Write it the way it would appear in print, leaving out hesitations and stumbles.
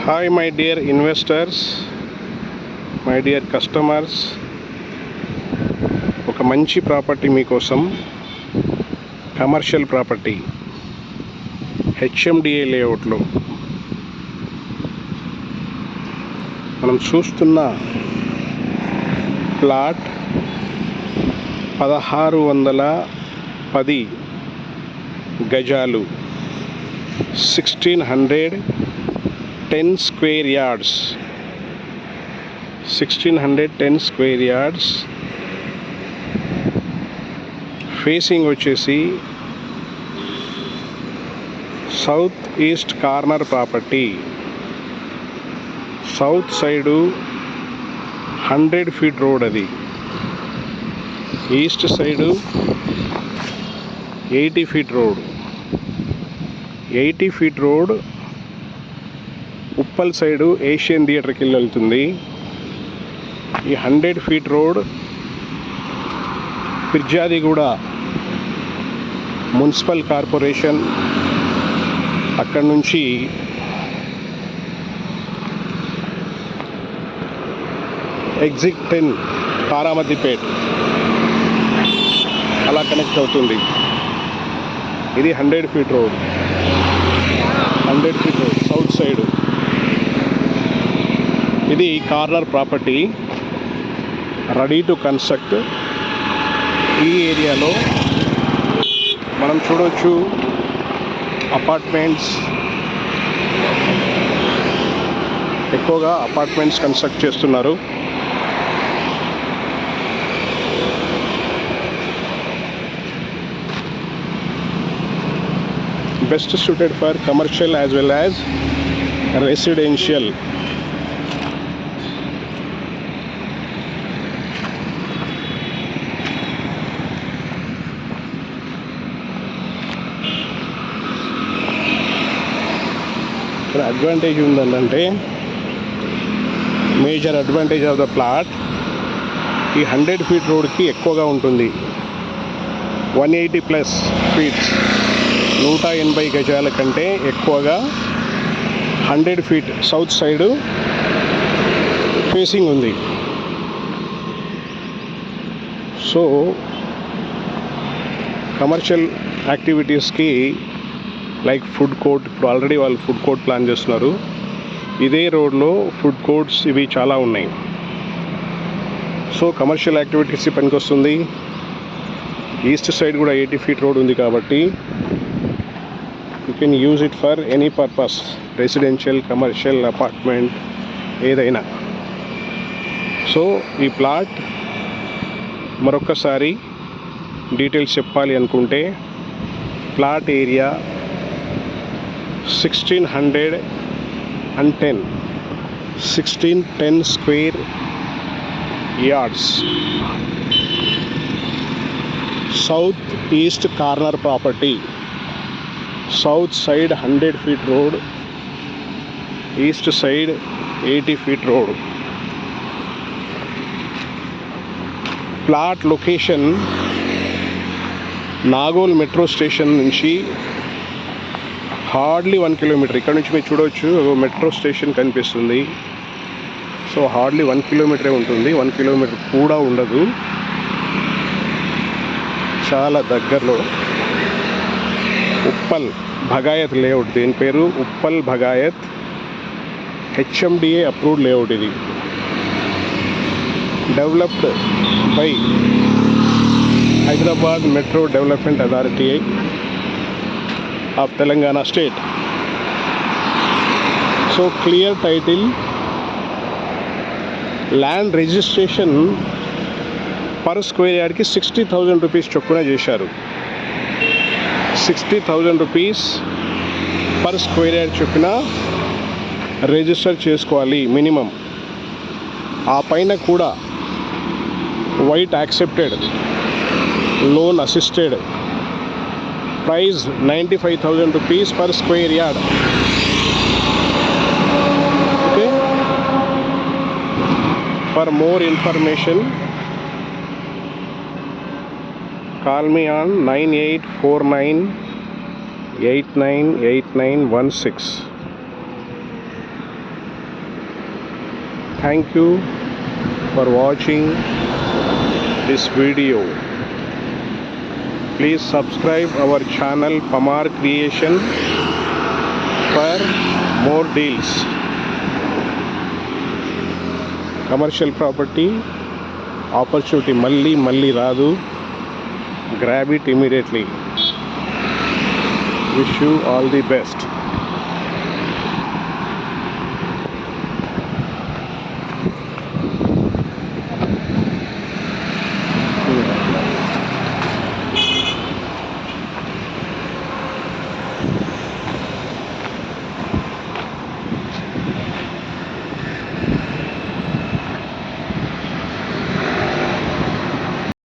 Hi, my dear investors, my dear customers. ఒక మంచి property మీకోసం, కమర్షియల్ ప్రాపర్టీ హెచ్ఎండిఏ లేఅవుట్లో మనం చూస్తున్న ప్లాట్ 1610 గజాలు, 1610 square yards, 1610 square yards. Facing వచ్చేసి south east corner property. South side 100 feet road, అది east side 80 feet road. 80 feet road Uppal side Asian థియేటర్కి వెళ్తుంది. ఈ 100 feet road Peerzadiguda municipal corporation, అక్కడి నుంచి ఎగ్జిట్ 10 పారామతిపేట్ అలా కనెక్ట్ అవుతుంది. ఇది 100 feet road, 100 feet road south side. ఇది corner property, ready to construct. ఈ ఏరియాలో మనం చూడవచ్చు అపార్ట్మెంట్స్, ఎక్కువగా అపార్ట్మెంట్స్ కన్స్ట్రక్ట్ చేస్తున్నారు. Best suited for commercial as well as residential. ఇక్కడ అడ్వాంటేజ్ ఉందంటే, major advantage of the plot, ఈ 100 ఫీట్ రోడ్కి ఎక్కువగా ఉంటుంది. 180+ ఫీట్స్, 180 గజాల కంటే ఎక్కువగా 100 ఫీట్ సౌత్ సైడు ఫేసింగ్ ఉంది. సో కమర్షియల్ యాక్టివిటీస్కి లైక్ ఫుడ్ కోర్ట్, ఇప్పుడు ఆల్రెడీ వాళ్ళు ఫుడ్ కోర్ట్ ప్లాన్ చేస్తున్నారు. ఇదే రోడ్లో ఫుడ్ కోర్ట్స్ ఇవి చాలా ఉన్నాయి. సో కమర్షియల్ యాక్టివిటీస్కి పనికొస్తుంది. ఈస్ట్ సైడ్ కూడా 80 ఫీట్ రోడ్ ఉంది కాబట్టి you can use it for any purpose, residential, commercial, apartment, ఏదైనా. సో ఈ ప్లాట్ మరొక్కసారి డీటెయిల్స్ చెప్పాలి అనుకుంటే, plot area 1610 square yards, south east corner property. South side 100 feet road, east side 80 feet road. Plot location Nagole metro station నుంచి hardly 1 kilometre. ఇక్కడ నుంచి మీరు చూడవచ్చు, మెట్రో స్టేషన్ కనిపిస్తుంది. సో హార్డ్లీ 1 కిలోమీటరే ఉంటుంది, 1 కిలోమీటర్ కూడా ఉండదు, చాలా దగ్గరలో. ఉప్పల్ భగాయత్ లేఅవుట్, దీని పేరు Uppal Bhagayath, HMDA approved layout. ఇది developed by Hyderabad metro development authority of Telangana state. So clear title, land registration per square యార్డ్కి 60,000 రూపీస్ చొప్పున చేశారు. 60,000 రూపీస్ పర్ స్క్వేర్ యార్డ్ చొప్పున రిజిస్టర్ చేసుకోవాలి మినిమం. ఆ పైన కూడా white accepted, loan assisted, price 95,000 rupees per square yard. Okay, for more information call me on 9849898916. Thank you for watching this video. Please subscribe our channel Pamar Creation for more deals. Commercial property opportunity malli radu. Grab it immediately. Wish you all the best.